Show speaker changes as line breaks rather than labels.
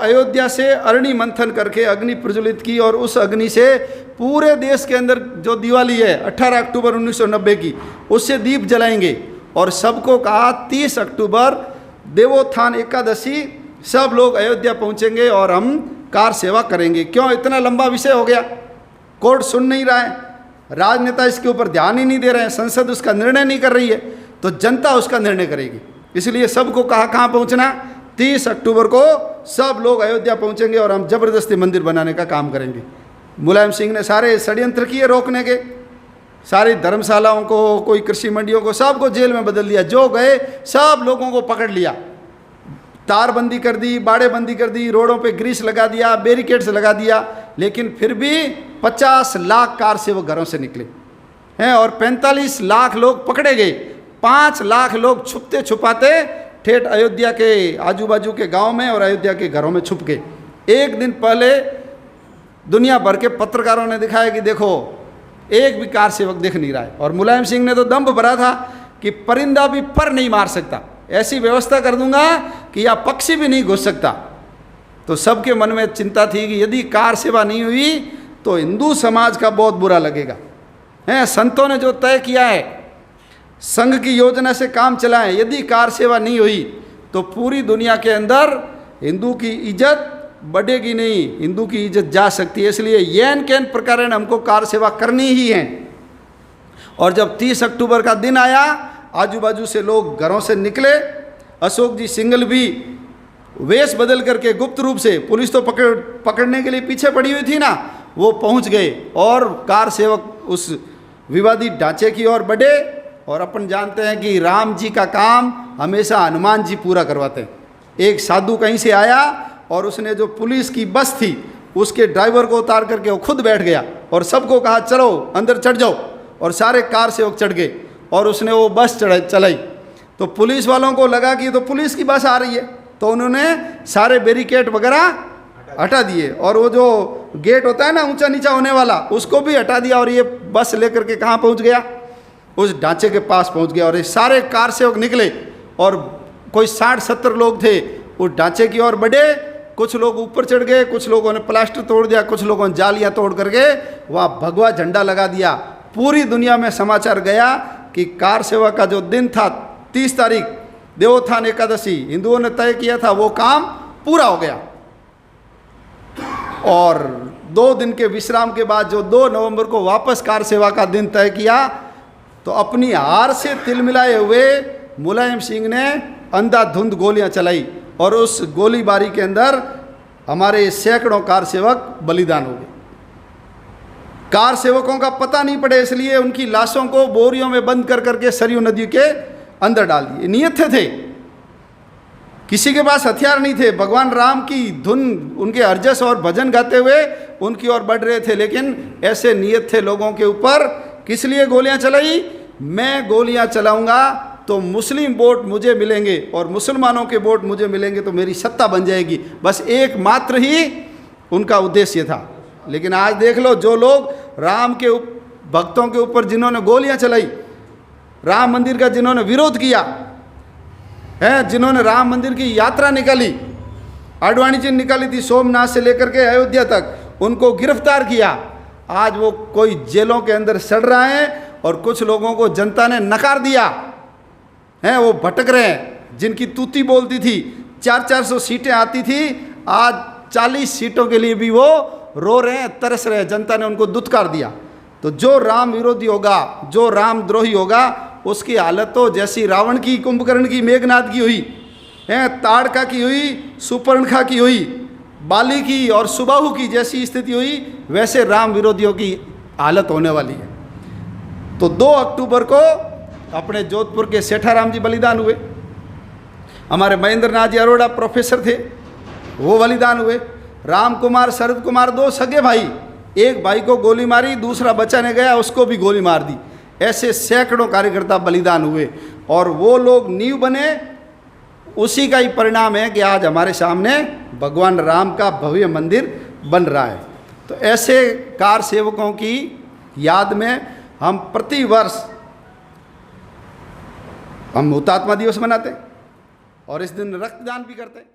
अयोध्या से अरणि मंथन करके अग्नि प्रज्वलित की, और उस अग्नि से पूरे देश के अंदर जो दिवाली है 18 अक्टूबर 1990 की, उससे दीप जलाएंगे। और सबको कहा 30 अक्टूबर देवोत्थान एकादशी सब लोग अयोध्या पहुंचेंगे और हम कार सेवा करेंगे। क्यों इतना लंबा विषय हो गया? कोर्ट सुन नहीं रहा है, राजनेता इसके ऊपर ध्यान ही नहीं दे रहे हैं, संसद उसका निर्णय नहीं कर रही है, तो जनता उसका निर्णय करेगी। इसलिए सबको कहा कहाँ पहुँचना, 30 अक्टूबर को सब लोग अयोध्या पहुँचेंगे और हम जबरदस्ती मंदिर बनाने का काम करेंगे। मुलायम सिंह ने सारे षड्यंत्र किए रोकने के, सारी धर्मशालाओं को, कोई कृषि मंडियों को, सबको जेल में बदल दिया। जो गए सब लोगों को पकड़ लिया, तारबंदी कर दी, बाड़ेबंदी कर दी, रोडों पे ग्रीस लगा दिया, बैरिकेड्स लगा दिया। लेकिन फिर भी 50 लाख कार सेवक घरों से निकले हैं और 45 लाख लोग पकड़े गए। 5 लाख लोग छुपते छुपाते ठेठ अयोध्या के आजू बाजू के गांव में और अयोध्या के घरों में छुप गए। एक दिन पहले दुनिया भर के पत्रकारों ने दिखाया कि देखो एक भी कार सेवक दिख नहीं रहा है। और मुलायम सिंह ने तो दंभ भरा था कि परिंदा भी पर नहीं मार सकता, ऐसी व्यवस्था कर दूंगा कि या पक्षी भी नहीं घुस सकता। तो सबके मन में चिंता थी कि यदि कार सेवा नहीं हुई तो हिंदू समाज का बहुत बुरा लगेगा। हैं, संतों ने जो तय किया है, संघ की योजना से काम चलाएं, यदि कार सेवा नहीं हुई तो पूरी दुनिया के अंदर हिंदू की इज्जत बढ़ेगी नहीं, हिंदू की इज्जत जा सकती है। इसलिए येन केन प्रकार हमको कार सेवा करनी ही है। और जब 30 अक्टूबर का दिन आया, आजू बाजू से लोग घरों से निकले। अशोक जी सिंघल भी वेश बदल करके गुप्त रूप से, पुलिस तो पकड़ने के लिए पीछे पड़ी हुई थी ना, वो पहुंच गए और कार सेवक उस विवादित ढांचे की ओर बढ़े। और अपन जानते हैं कि राम जी का काम हमेशा हनुमान जी पूरा करवाते हैं। एक साधु कहीं से आया और उसने जो पुलिस की बस थी उसके ड्राइवर को उतार करके वो खुद बैठ गया और सबको कहा चलो अंदर चढ़ जाओ, और सारे कार सेवक चढ़ गए और उसने वो बस चलाई। तो पुलिस वालों को लगा कि तो पुलिस की बस आ रही है, तो उन्होंने सारे बैरिकेड वगैरह हटा दिए और वो जो गेट होता है ना ऊंचा नीचा होने वाला, उसको भी हटा दिया। और ये बस लेकर के कहाँ पहुँच गया, उस ढांचे के पास पहुँच गया। और ये सारे कार सेवक निकले और कोई 60-70 लोग थे, उस ढांचे की ओर बढ़े। कुछ लोग ऊपर चढ़ गए, कुछ लोगों ने प्लास्टर तोड़ दिया, कुछ लोगों ने जालियाँ तोड़ करके वहाँ भगवा झंडा लगा दिया। पूरी दुनिया में समाचार गया कि कार सेवा का जो दिन था 30 तारीख देवोत्थान एकादशी हिंदुओं ने तय किया था, वो काम पूरा हो गया। और 2 दिन के विश्राम के बाद जो 2 नवंबर को वापस कार सेवा का दिन तय किया, तो अपनी हार से तिलमिलाए हुए मुलायम सिंह ने अंधाधुंध गोलियां चलाई और उस गोलीबारी के अंदर हमारे सैकड़ों कार सेवक बलिदान हो गए। कार सेवकों का पता नहीं पड़े, इसलिए उनकी लाशों को बोरियों में बंद कर करके सरयू नदी के अंदर डाल दिए। नियत थे, किसी के पास हथियार नहीं थे। भगवान राम की धुन उनके अर्जस और भजन गाते हुए उनकी ओर बढ़ रहे थे, लेकिन ऐसे नियत थे लोगों के ऊपर। किस लिए गोलियां चलाई? मैं गोलियां चलाऊंगा तो मुस्लिम वोट मुझे मिलेंगे और मुसलमानों के वोट मुझे मिलेंगे तो मेरी सत्ता बन जाएगी। बस एकमात्र ही उनका उद्देश्य था। लेकिन आज देख लो, जो लोग राम के भक्तों के ऊपर जिन्होंने गोलियां चलाई, राम मंदिर का जिन्होंने विरोध किया है, जिन्होंने राम मंदिर की यात्रा निकाली, आडवाणी जी निकाली थी सोमनाथ से लेकर के अयोध्या तक, उनको गिरफ्तार किया। आज वो कोई जेलों के अंदर सड़ रहा है और कुछ लोगों को जनता ने नकार दिया है, वो भटक रहे हैं। जिनकी तूती बोलती थी, 400-400 सीटें आती थी, आज 40 सीटों के लिए भी वो रो रहे हैं, तरस रहे हैं। जनता ने उनको दुत्कार दिया। तो जो राम विरोधी होगा, जो राम द्रोही होगा, उसकी हालत तो जैसी रावण की, कुंभकर्ण की, मेघनाद की हुई है, ताड़का की हुई, सुपर्णखा की हुई, बाली की और सुबाहु की जैसी स्थिति हुई, वैसे राम विरोधियों की हालत होने वाली है। तो 2 अक्टूबर को अपने जोधपुर के सेठाराम जी बलिदान हुए। हमारे महेंद्र नाथ जी अरोड़ा प्रोफेसर थे, वो बलिदान हुए। राम कुमार, शरद कुमार 2 सगे भाई, एक भाई को गोली मारी, दूसरा बचाने गया, उसको भी गोली मार दी। ऐसे सैकड़ों कार्यकर्ता बलिदान हुए और वो लोग नींव बने। उसी का ही परिणाम है कि आज हमारे सामने भगवान राम का भव्य मंदिर बन रहा है। तो ऐसे कार सेवकों की याद में हम प्रति वर्ष हम हुतात्मा दिवस मनाते हैं और इस दिन रक्तदान भी करते हैं।